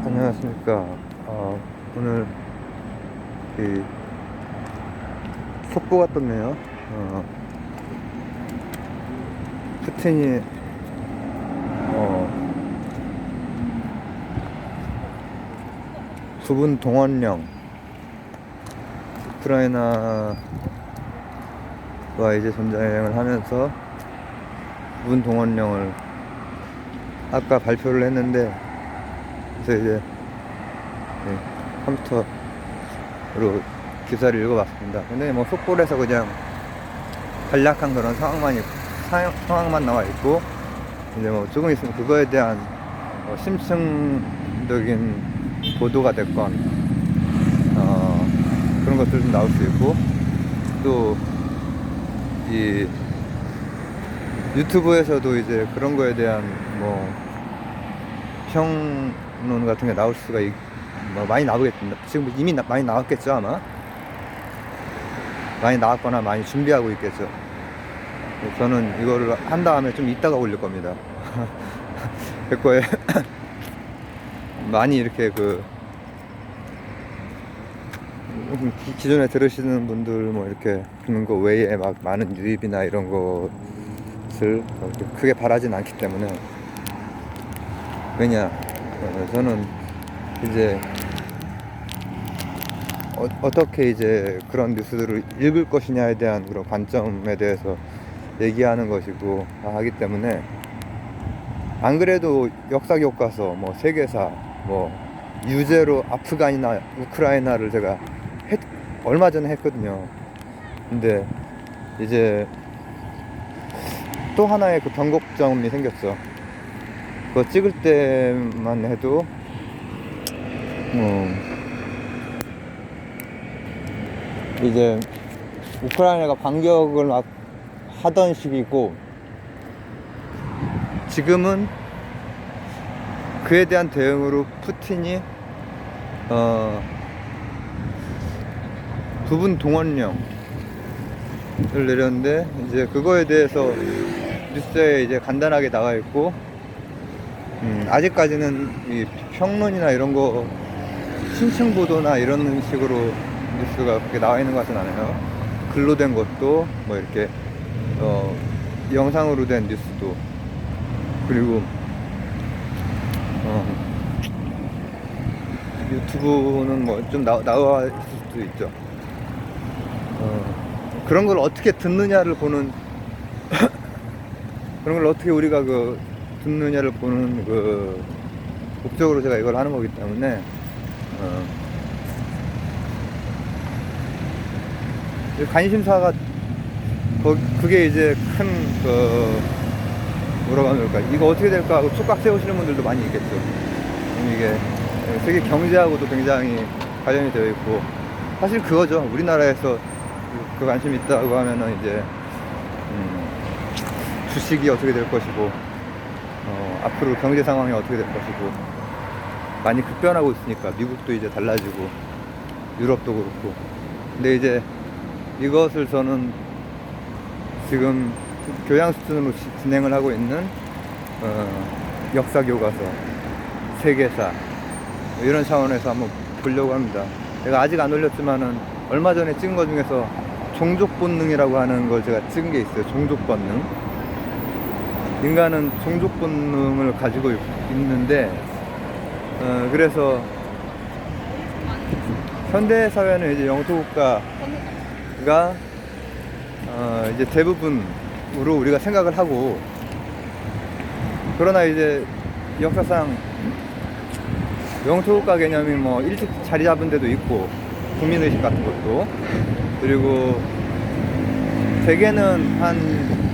안녕하십니까. 오늘 이 속보가 떴네요. 푸틴이 부분 동원령, 우크라이나와 이제 전쟁을 하면서 부분 동원령을 아까 발표를 했는데, 그래서 이제 컴퓨터로 기사를 읽어봤습니다. 근데 뭐 속보를 해서 그냥 간략한 그런 상황만 나와 있고, 이제 뭐 조금 있으면 그거에 대한 심층적인 보도가 됐건 그런 것들도 나올 수 있고, 또 이 유튜브에서도 이제 그런 거에 대한 뭐 평론 같은 게 나올 수가 뭐 많이 나오겠습니다. 지금 이미 많이 나왔겠죠. 아마 많이 나왔거나 많이 준비하고 있겠죠. 저는 이거를 한 다음에 좀 이따가 올릴 겁니다. 그거에 많이 이렇게 기존에 들으시는 분들 뭐 이렇게 듣는 거 외에 막 많은 유입이나 이런 것을 크게 바라진 않기 때문에, 왜냐, 저는 이제 어떻게 이제 그런 뉴스들을 읽을 것이냐에 대한 그런 관점에 대해서 얘기하는 것이고 하기 때문에, 안 그래도 역사 교과서, 뭐 세계사, 뭐 유제로 아프간이나 우크라이나를 제가 얼마 전에 했거든요. 근데 이제 또 하나의 그 변곡점이 생겼어. 그거 찍을 때만 해도 이제 우크라이나가 반격을 막 하던 시기고, 지금은 그에 대한 대응으로 푸틴이 부분 동원령을 내렸는데, 이제 그거에 대해서 뉴스에 이제 간단하게 나와 있고, 아직까지는 이 평론이나 이런 거 심층 보도나 이런 식으로 뉴스가 그렇게 나와 있는 것 같진 않아요. 글로 된 것도 뭐 이렇게 영상으로 된 뉴스도, 그리고 유튜브는 뭐 좀 나와 있을 수도 있죠. 그런 걸 어떻게 듣느냐를 보는 그런 걸 어떻게 우리가 듣느냐를 보는 목적으로 제가 이걸 하는 거기 때문에, 관심사가 그게 이제 큰 뭐라고 하면 이거 어떻게 될까 하고 촉각 세우시는 분들도 많이 있겠죠. 이게 세계 경제하고도 굉장히 관련이 되어 있고, 사실 그거죠. 우리나라에서 그 관심이 있다고 하면은 이제 주식이 어떻게 될 것이고, 앞으로 경제 상황이 어떻게 될 것이고, 많이 급변하고 있으니까 미국도 이제 달라지고 유럽도 그렇고. 근데 이제 이것을 저는 지금 교양 수준으로 진행을 하고 있는 역사 교과서, 세계사 이런 차원에서 한번 보려고 합니다. 제가 아직 안 올렸지만은 얼마 전에 찍은 것 중에서 종족 본능이라고 하는 걸 제가 찍은 게 있어요. 종족 본능. 인간은 종족 본능을 가지고 있는데, 그래서 현대 사회는 이제 영토국가가 이제 대부분으로 우리가 생각을 하고, 그러나 이제 역사상 영토국가 개념이 뭐 일찍 자리 잡은 데도 있고, 국민의식 같은 것도, 그리고 대개는 한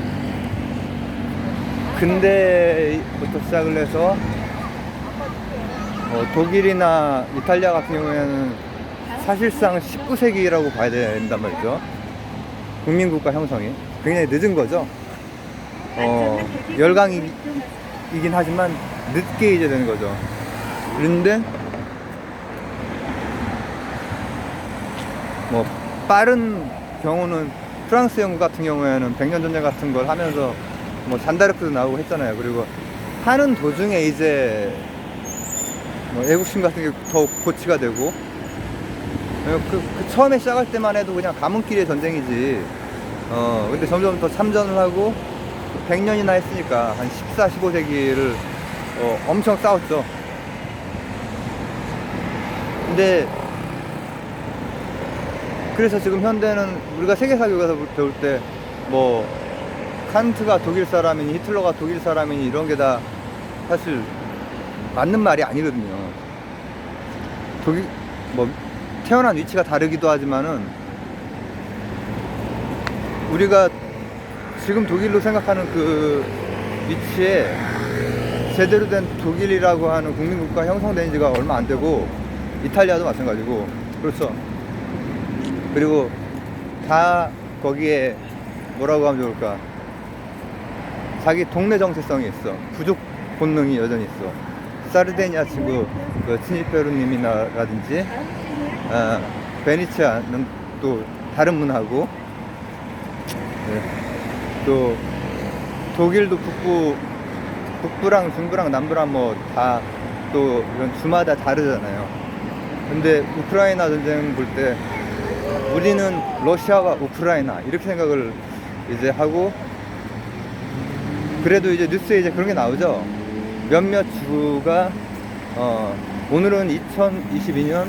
근대부터 시작을 해서 독일이나 이탈리아 같은 경우에는 사실상 19세기라고 봐야 된단 말이죠. 국민국가 형성이 굉장히 늦은 거죠. 열강이긴 하지만 늦게 이제 되는 거죠. 그런데 뭐 빠른 경우는 프랑스, 영국 같은 경우에는 백년전쟁 같은 걸 하면서 뭐 잔다르크도 나오고 했잖아요. 그리고 하는 도중에 이제 뭐 애국심 같은 게 더 고취가 되고, 그 처음에 시작할 때만 해도 그냥 가문끼리의 전쟁이지. 근데 점점 더 참전을 하고 100년이나 했으니까 한 14, 15세기를 엄청 싸웠죠. 근데 그래서 지금 현대는 우리가 세계사 교과서 배울 때 뭐 칸트가 독일 사람이니 히틀러가 독일 사람이니 이런 게 다 사실 맞는 말이 아니거든요. 독일 뭐 태어난 위치가 다르기도 하지만은 우리가 지금 독일로 생각하는 그 위치에 제대로 된 독일이라고 하는 국민국가 형성된 지가 얼마 안 되고, 이탈리아도 마찬가지고. 그렇죠. 그리고 다 거기에 뭐라고 하면 좋을까, 자기 동네 정체성이 있어. 부족 본능이 여전히 있어. 사르데니아 친구 그 치니페루님이라든지 베니치아는 또 다른 문화고, 네. 또 독일도 북부랑 중부랑 남부랑 뭐 다 또 이런 주마다 다르잖아요. 근데 우크라이나 전쟁 볼 때 우리는 러시아와 우크라이나 이렇게 생각을 이제 하고, 그래도 이제 뉴스에 이제 그런 게 나오죠. 몇몇 주가 오늘은 2022년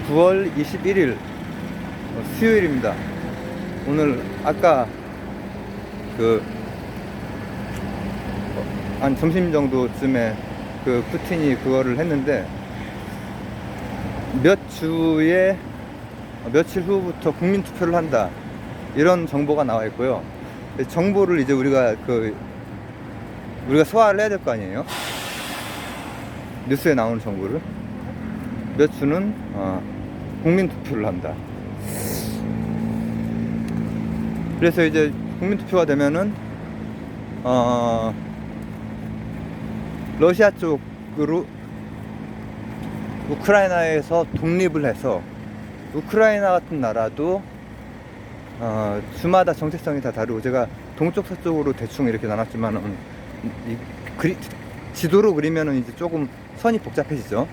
9월 21일 수요일입니다. 오늘 아까 한 점심 정도쯤에 그 푸틴이 그거를 했는데, 몇 주에 며칠 후부터 국민 투표를 한다, 이런 정보가 나와 있고요. 정보를 이제 우리가 소화를 해야 될 거 아니에요. 뉴스에 나오는 정보를. 몇 주는 국민 투표를 한다. 그래서 이제 국민 투표가 되면은 러시아 쪽으로 우크라이나에서 독립을 해서, 우크라이나 같은 나라도 주마다 정체성이 다 다르고, 제가 동쪽 서쪽으로 대충 이렇게 나눴지만 지도로 그리면은 이제 조금 선이 복잡해지죠.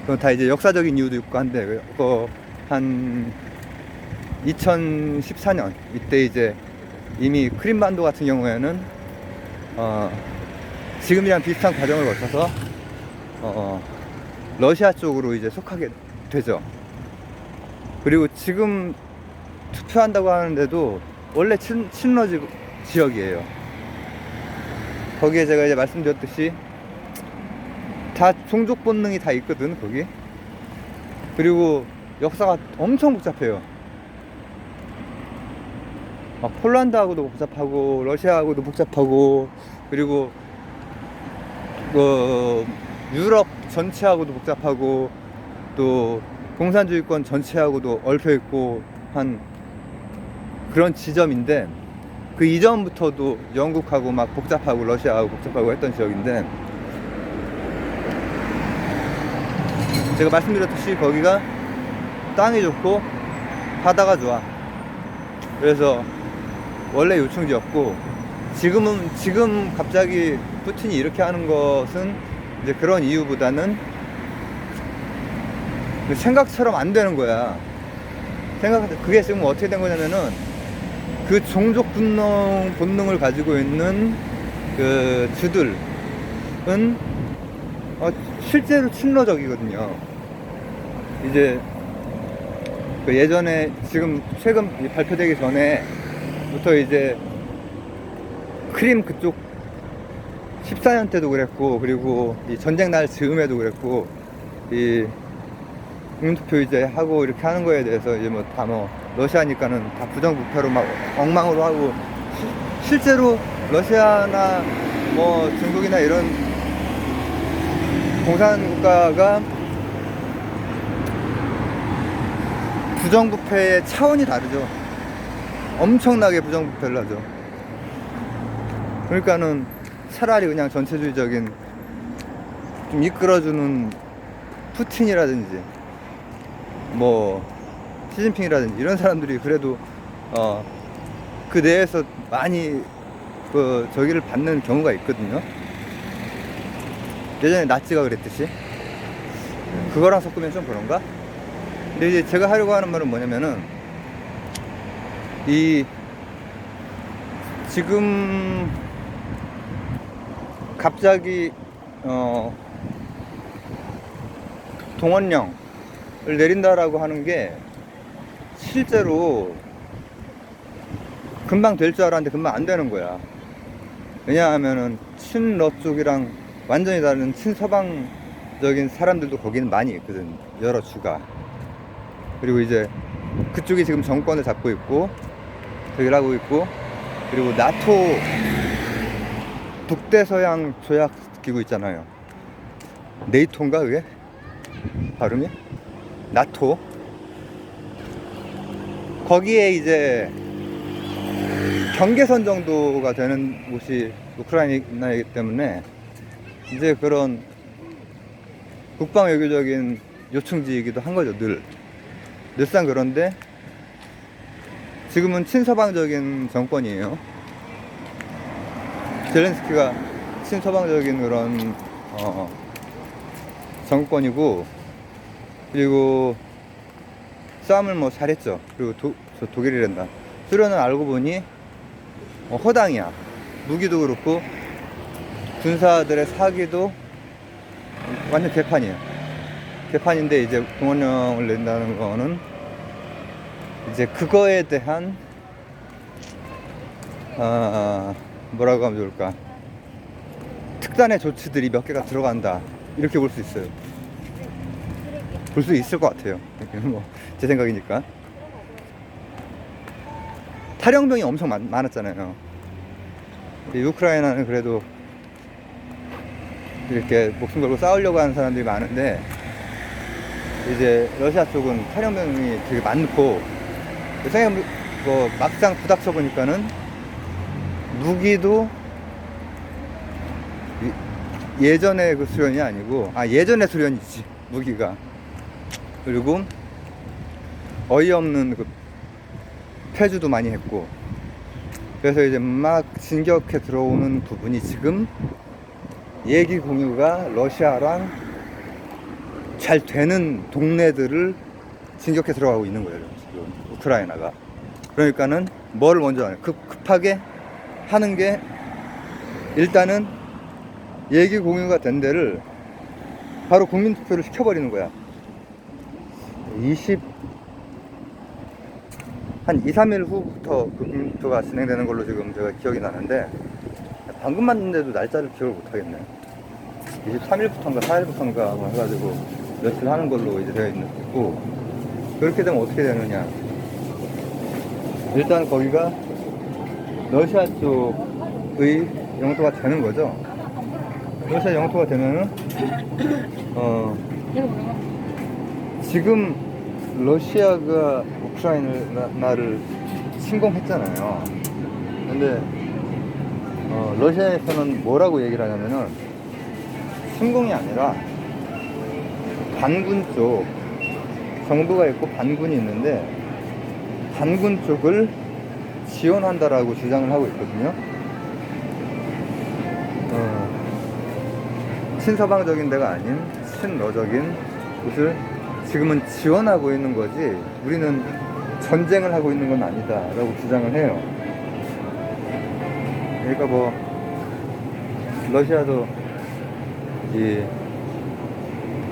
그건 다 이제 역사적인 이유도 있고 한데, 한 2014년 이때 이제 이미 크림반도 같은 경우에는 지금이랑 비슷한 과정을 거쳐서 러시아 쪽으로 이제 속하게 되죠. 그리고 지금 투표한다고 하는데도 원래 친러 지역이에요. 거기에 제가 이제 말씀드렸듯이 다 종족 본능이 다 있거든, 거기. 그리고 역사가 엄청 복잡해요. 폴란드하고도 복잡하고 러시아하고도 복잡하고, 그리고 유럽 전체하고도 복잡하고, 또 공산주의권 전체하고도 얽혀있고 한 그런 지점인데, 그 이전부터도 영국하고 막 복잡하고 러시아하고 복잡하고 했던 지역인데, 제가 말씀드렸듯이 거기가 땅이 좋고 바다가 좋아. 그래서 원래 요충지였고, 지금 갑자기 푸틴이 이렇게 하는 것은 이제 그런 이유보다는 생각처럼 안 되는 거야. 그게 지금 어떻게 된 거냐면은, 그 종족 본능을 가지고 있는 그 주들은 실제로 친러적이거든요. 이제 그 예전에, 지금 최근 발표되기 전에부터 이제 크림 그쪽 14년 때도 그랬고, 그리고 이 전쟁 날 즈음에도 그랬고, 이 국민투표 이제 하고 이렇게 하는 거에 대해서 이제 러시아니까는 다 부정부패로 막 엉망으로 하고, 실제로 러시아나 뭐 중국이나 이런 공산국가가 부정부패의 차원이 다르죠. 엄청나게 부정부패를 하죠. 그러니까는 차라리 그냥 전체주의적인 좀 이끌어주는 푸틴이라든지 뭐 시진핑이라든지 이런 사람들이 그래도 그 내에서 많이 저기를 받는 경우가 있거든요. 예전에 나치가 그랬듯이 그거랑 섞으면 좀 그런가? 근데 이제 제가 하려고 하는 말은 뭐냐면은 이 지금 갑자기 동원령을 내린다라고 하는 게 실제로 금방 될 줄 알았는데 금방 안 되는 거야. 왜냐하면은 친러 쪽이랑 완전히 다른 친서방적인 사람들도 거기는 많이 있거든. 여러 주가. 그리고 이제 그쪽이 지금 정권을 잡고 있고 저기를 하고 있고, 그리고 나토 북대서양 조약기구 있잖아요. 네이토인가 그게? 발음이? 나토. 거기에 이제 경계선 정도가 되는 곳이 우크라이나이기 때문에 이제 그런 국방 외교적인 요충지이기도 한 거죠. 늘상. 그런데 지금은 친서방적인 정권이에요. 젤렌스키가 친서방적인 그런 정권이고, 그리고 싸움을 뭐 잘했죠. 그리고 독일이란다. 소련은 알고 보니 허당이야. 무기도 그렇고 군사들의 사기도 완전 개판이에요. 개판인데 이제 동원령을 낸다는 거는 이제 그거에 대한 뭐라고 하면 좋을까, 특단의 조치들이 몇 개가 들어간다, 이렇게 볼 수 있어요. 볼 수 있을 것 같아요. 뭐 제 생각이니까. 탈영병이 엄청 많았잖아요. 우크라이나는 그래도 이렇게 목숨 걸고 싸우려고 하는 사람들이 많은데, 이제 러시아 쪽은 탈영병이 되게 많고, 뭐 막상 부닥쳐 보니까는 무기도 예전의 그 수련이 아니고, 예전의 수련이지 무기가. 그리고 어이없는 그 폐주도 많이 했고, 그래서 이제 막 진격해 들어오는 부분이 지금 얘기 공유가 러시아랑 잘 되는 동네들을 진격해 들어가고 있는 거예요, 지금 우크라이나가. 그러니까는 뭐를 먼저 하냐, 급하게 하는 게 일단은 얘기 공유가 된 데를 바로 국민투표를 시켜버리는 거야. 한 2, 3일 후부터 그 국민투표가 진행되는 걸로 지금 제가 기억이 나는데, 방금 만든데도 날짜를 기억을 못하겠네. 23일부터인가 4일부터인가 뭐 해가지고 며칠 하는 걸로 이제 되어 있고, 그렇게 되면 어떻게 되느냐, 일단 거기가 러시아 쪽의 영토가 되는 거죠. 러시아 영토가 되면은 지금 러시아가 우크라이나를 침공했잖아요. 근데 러시아에서는 뭐라고 얘기를 하냐면은 침공이 아니라 반군 쪽, 정부가 있고 반군이 있는데 반군 쪽을 지원한다라고 주장을 하고 있거든요. 친서방적인 데가 아닌 친러적인 곳을 지금은 지원하고 있는 거지, 우리는 전쟁을 하고 있는 건 아니다 라고 주장을 해요. 그러니까 뭐 러시아도 이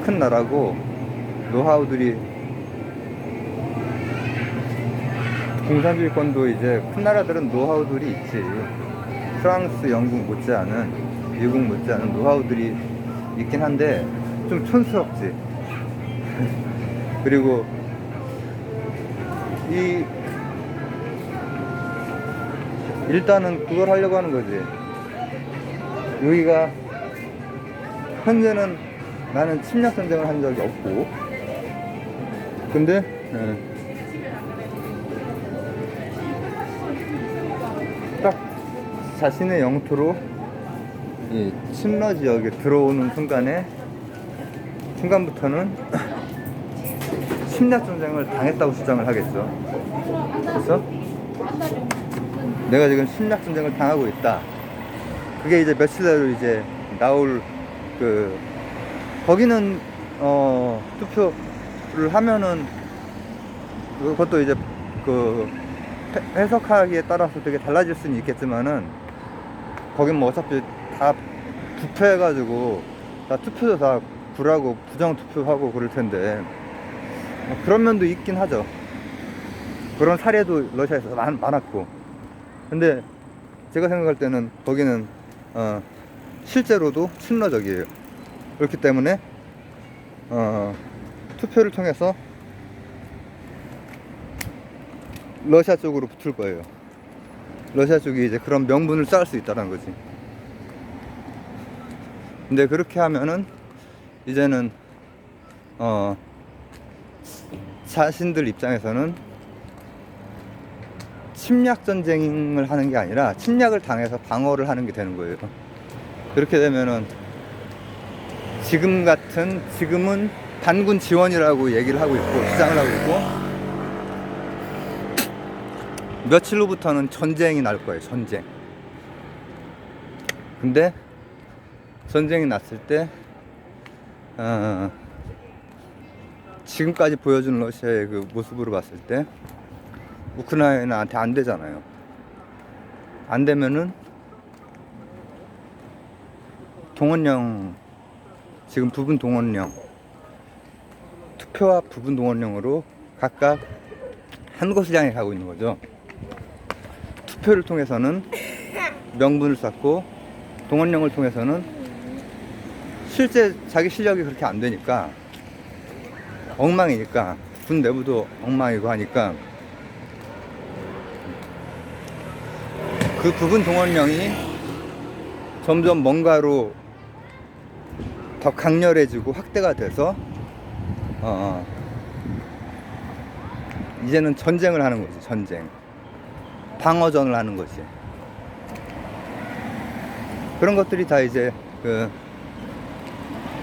큰 나라고 노하우들이, 공산주의권도 이제 큰 나라들은 노하우들이 있지. 프랑스, 영국 못지않은, 미국 못지않은 노하우들이 있긴 한데 좀 촌스럽지. 그리고 일단은 그걸 하려고 하는 거지. 여기가 현재는 나는 침략 전쟁을 한 적이 없고, 근데 딱 자신의 영토로 이 침러 지역에 들어오는 순간부터는 침략 전쟁을 당했다고 주장을 하겠죠. 그래서 내가 지금 침략 전쟁을 당하고 있다. 그게 이제 며칠 내로 이제 나올 그 거기는 투표를 하면은 그것도 이제 그 해석하기에 따라서 되게 달라질 수는 있겠지만은 거긴 뭐 어차피 다 부패해가지고 다 투표도 다 불하고 부정 투표하고 그럴 텐데 그런 면도 있긴 하죠. 그런 사례도 러시아에서 많았고. 근데 제가 생각할 때는 거기는 실제로도 친러적이에요. 그렇기 때문에 투표를 통해서 러시아 쪽으로 붙을 거예요. 러시아 쪽이 이제 그런 명분을 쌓을 수 있다는 거지. 근데 그렇게 하면은 이제는 자신들 입장에서는 침략 전쟁을 하는 게 아니라 침략을 당해서 방어를 하는 게 되는 거예요. 그렇게 되면은 지금은 반군 지원이라고 얘기를 하고 있고 주장을 하고 있고 며칠 후부터는 전쟁이 날 거예요. 전쟁. 근데 전쟁이 났을 때 지금까지 보여준 러시아의 그 모습으로 봤을 때 우크라이나한테 안 되잖아요. 안 되면은 동원령, 지금 부분 동원령, 투표와 부분 동원령으로 각각 한 곳을 향해 가고 있는 거죠. 투표를 통해서는 명분을 쌓고 동원령을 통해서는 실제 자기 실력이 그렇게 안 되니까 엉망이니까 군 내부도 엉망이고 하니까 그 부분 동원령이 점점 뭔가로 더 강렬해지고 확대가 돼서 이제는 전쟁을 하는 거지. 전쟁, 방어전을 하는 거지. 그런 것들이 다 이제 그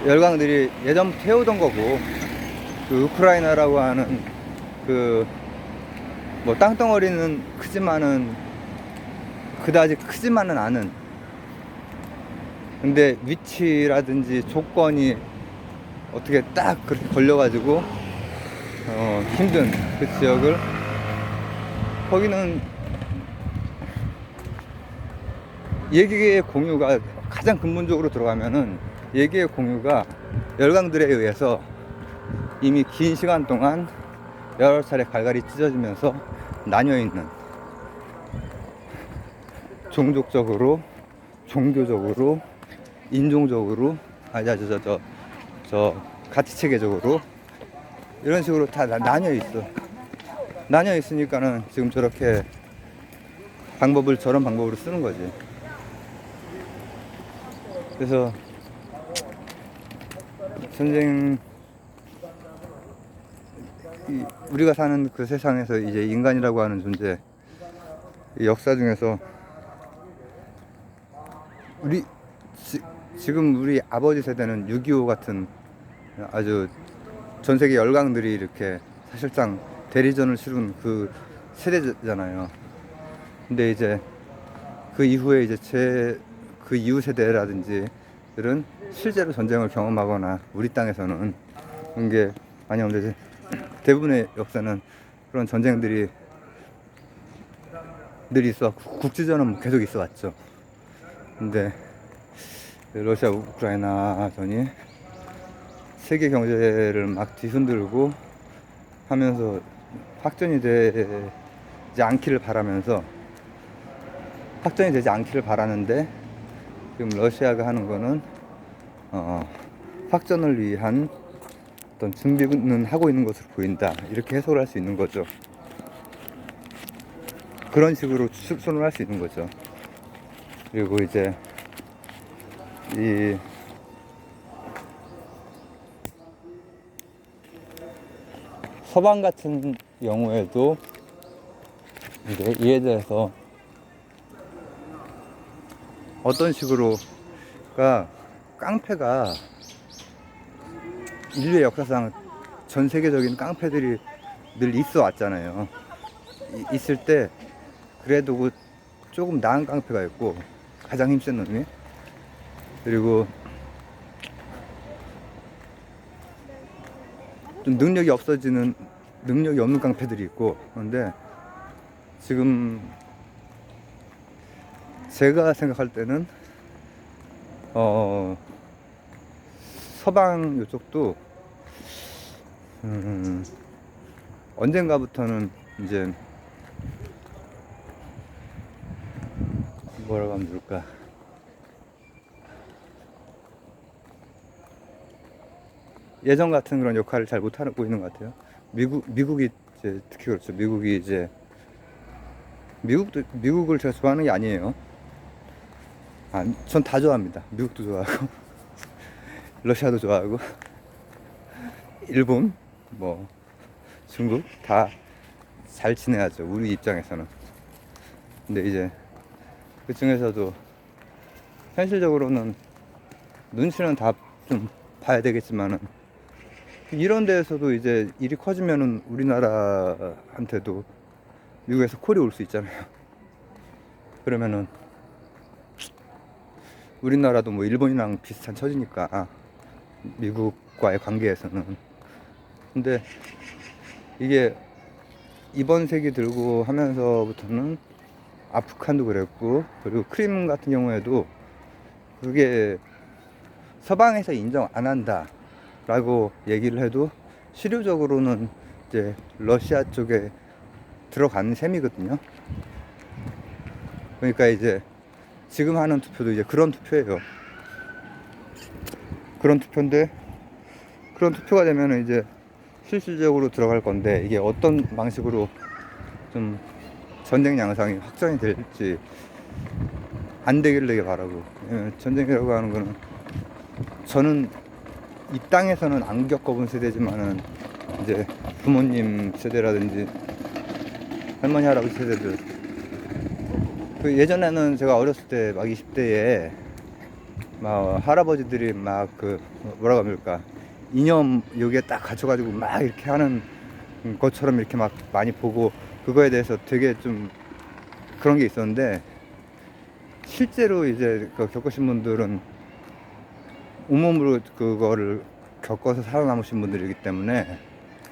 열강들이 예전부터 해오던 거고, 그 우크라이나라고 하는 그 뭐 땅덩어리는 크지만은 그다지 크지만은 않은, 근데 위치라든지 조건이 어떻게 딱 그렇게 걸려가지고 힘든 그 지역을, 거기는 예기의 공유가 가장 근본적으로 들어가면은 예기의 공유가 열강들에 의해서 이미 긴 시간 동안 여러 차례 갈갈이 찢어지면서 나뉘어있는, 종족적으로, 종교적으로, 인종적으로, 가치체계적으로 이런 식으로 다 나뉘어 있어. 나뉘어 있으니까는 지금 저렇게 저런 방법으로 쓰는 거지. 그래서 전쟁, 우리가 사는 그 세상에서 이제 인간이라고 하는 존재, 역사 중에서 지금 우리 아버지 세대는 6.25 같은 아주 전 세계 열강들이 이렇게 사실상 대리전을 치룬 그 세대잖아요. 근데 이제 그 이후에 이제 그 이후 세대라든지들은 실제로 전쟁을 경험하거나 우리 땅에서는 그런 게 많이 없는데, 대부분의 역사는 그런 전쟁들이 늘 있어, 국지전은 계속 있어 왔죠. 근데 러시아 우크라이나 전이 세계 경제를 막 뒤흔들고 하면서 확전이 되지 않기를 바라는데, 지금 러시아가 하는 거는 확전을 위한 어떤 준비는 하고 있는 것으로 보인다, 이렇게 해석을 할 수 있는 거죠. 그런 식으로 추론을 할 수 있는 거죠. 그리고 이제 이 서방 같은 경우에도 이제 이에 대해서 어떤 식으로가 깡패가 인류의 역사상 전 세계적인 깡패들이 늘 있어 왔잖아요. 있을 때 그래도 조금 나은 깡패가 있고, 가장 힘센 놈이, 그리고 좀 능력이 없는 깡패들이 있고. 그런데 지금 제가 생각할 때는 서방 이쪽도 언젠가부터는 이제 뭐라고 하면 좋을까, 예전 같은 그런 역할을 잘 못하고 있는 것 같아요. 미국이 이제 특히 그렇죠. 미국이 이제 미국을 제가 좋아하는 게 아니에요. 전 다 좋아합니다. 미국도 좋아하고 러시아도 좋아하고 일본, 뭐 중국 다 잘 지내야죠. 우리 입장에서는. 근데 이제 그 중에서도 현실적으로는 눈치는 다 좀 봐야 되겠지만은, 이런 데에서도 이제 일이 커지면은 우리나라한테도 미국에서 콜이 올 수 있잖아요. 그러면은 우리나라도 뭐 일본이랑 비슷한 처지니까 미국과의 관계에서는. 근데 이게 이번 세기 들고 하면서부터는 아프간도 그랬고, 그리고 크림 같은 경우에도 그게 서방에서 인정 안 한다 라고 얘기를 해도 실효적으로는 이제 러시아 쪽에 들어가는 셈이거든요. 그러니까 이제 지금 하는 투표도 이제 그런 투표예요. 그런 투표인데, 그런 투표가 되면은 이제 실질적으로 들어갈 건데, 이게 어떤 방식으로 좀 전쟁 양상이 확정이 될지 안 되기를 되게 바라고. 전쟁이라고 하는 거는 저는 이 땅에서는 안 겪어본 세대지만은 이제 부모님 세대라든지 할머니 할아버지 세대들, 그 예전에는 제가 어렸을 때 막 20대에 막 할아버지들이 막 그 뭐라고 합니까, 이념 여기에 딱 갇혀가지고 막 이렇게 하는 것처럼 이렇게 막 많이 보고, 그거에 대해서 되게 좀 그런 게 있었는데, 실제로 이제 그 겪으신 분들은 온몸으로 그거를 겪어서 살아남으신 분들이기 때문에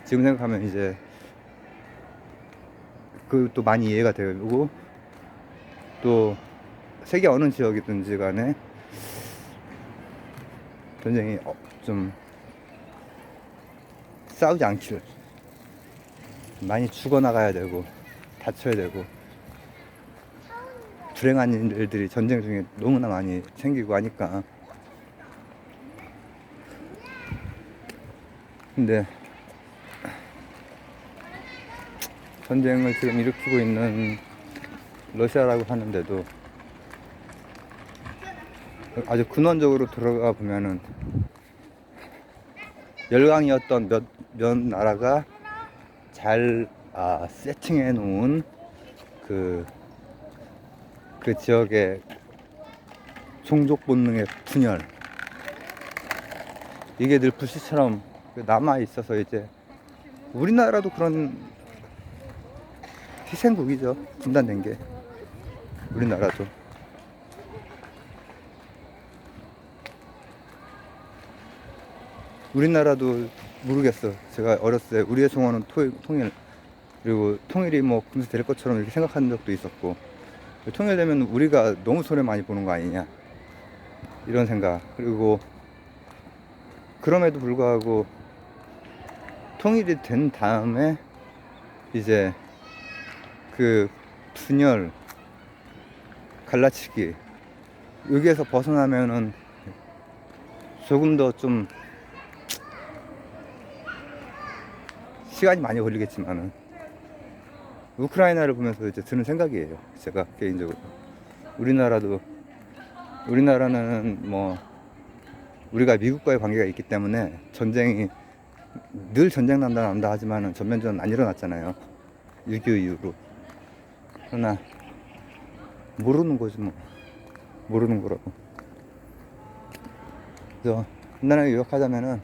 지금 생각하면 이제 그 또 많이 이해가 되고, 또 세계 어느 지역이든지 간에 전쟁이 좀 싸우지 않기를, 많이 죽어나가야 되고 다쳐야 되고 불행한 일들이 전쟁 중에 너무나 많이 생기고 하니까. 근데 전쟁을 지금 일으키고 있는 러시아라고 하는데도 아주 근원적으로 들어가 보면은 열강이었던 몇 나라가 잘 세팅해 놓은 그 지역의 종족 본능의 분열, 이게 늘 불씨처럼 남아 있어서, 이제 우리나라도 그런 희생국이죠. 분단된 게 우리나라도. 우리나라도 모르겠어. 제가 어렸을 때 우리의 정원은 통일, 그리고 통일이 뭐 금세 될 것처럼 이렇게 생각한 적도 있었고, 통일되면 우리가 너무 손해 많이 보는 거 아니냐 이런 생각. 그리고 그럼에도 불구하고 통일이 된 다음에 이제 그 분열, 갈라치기, 여기에서 벗어나면은 조금 더 좀 시간이 많이 걸리겠지만은, 우크라이나를 보면서 이제 드는 생각이에요. 제가 개인적으로 우리나라는 뭐 우리가 미국과의 관계가 있기 때문에 전쟁이 늘 전쟁 난다 하지만은 전면전 안 일어났잖아요. 6.25 이후로. 그러나 모르는 거지 뭐. 모르는 거라고. 그래서 간단하게 요약하자면은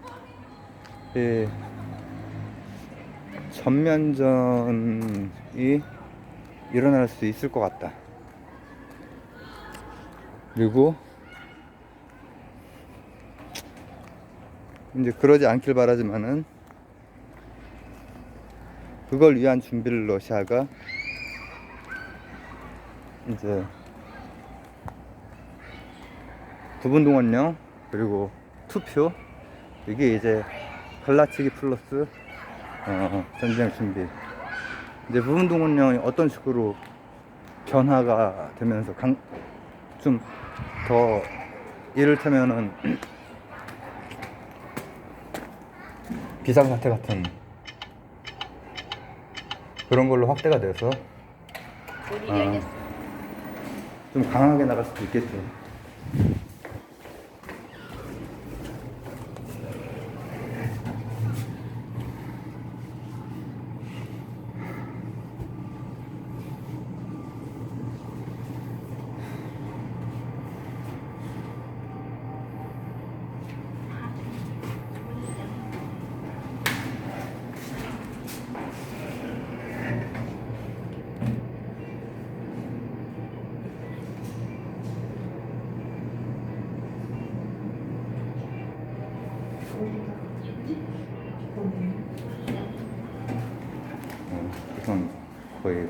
이 전면전이 일어날 수 있을 것 같다. 그리고 이제 그러지 않길 바라지만은 그걸 위한 준비를 러시아가 이제 부분동원령 그리고 투표, 이게 이제 갈라치기 플러스 전쟁 준비. 이제 부분동원령이 어떤 식으로 변화가 되면서 좀 더 이를테면은 비상사태 같은 그런 걸로 확대가 돼서 좀 강하게 나갈 수도 있겠죠. 우선 거의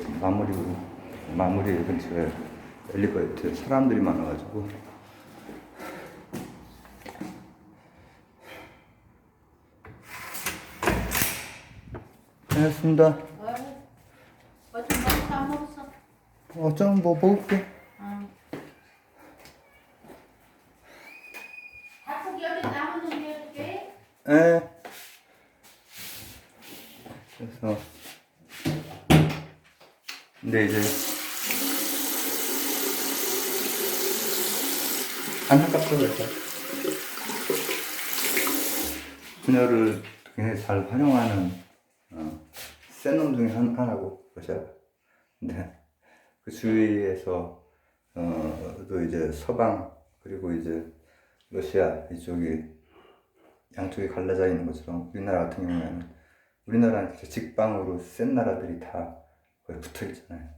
마무리 근처에 엘리베이터 사람들이 많아가지고 알겠습니다. 어좀 먹고 다 먹었어. 좀 뭐 먹을게. 응. 닭고기 여기 남은 놈 해줄게. 에. 그래서 근데 이제 안타깝죠. 그래서 분열을 굉장히 잘 활용하는 센 놈 중에 하나고 러시아. 근데 그 주위에서 또 이제 서방 그리고 이제 러시아 이쪽이 양쪽이 갈라져 있는 것처럼 우리나라 같은 경우에는 우리나라는 진짜 직방으로 센 나라들이 다 거의 붙어 있잖아요.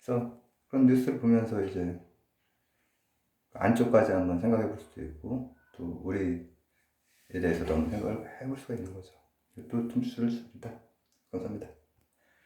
그래서 그런 뉴스를 보면서 이제 안쪽까지 한번 생각해 볼 수도 있고 또 우리에 대해서도 한번 생각을 해볼 수가 있는 거죠. 또 좀 줄을 줍니다. 감사합니다.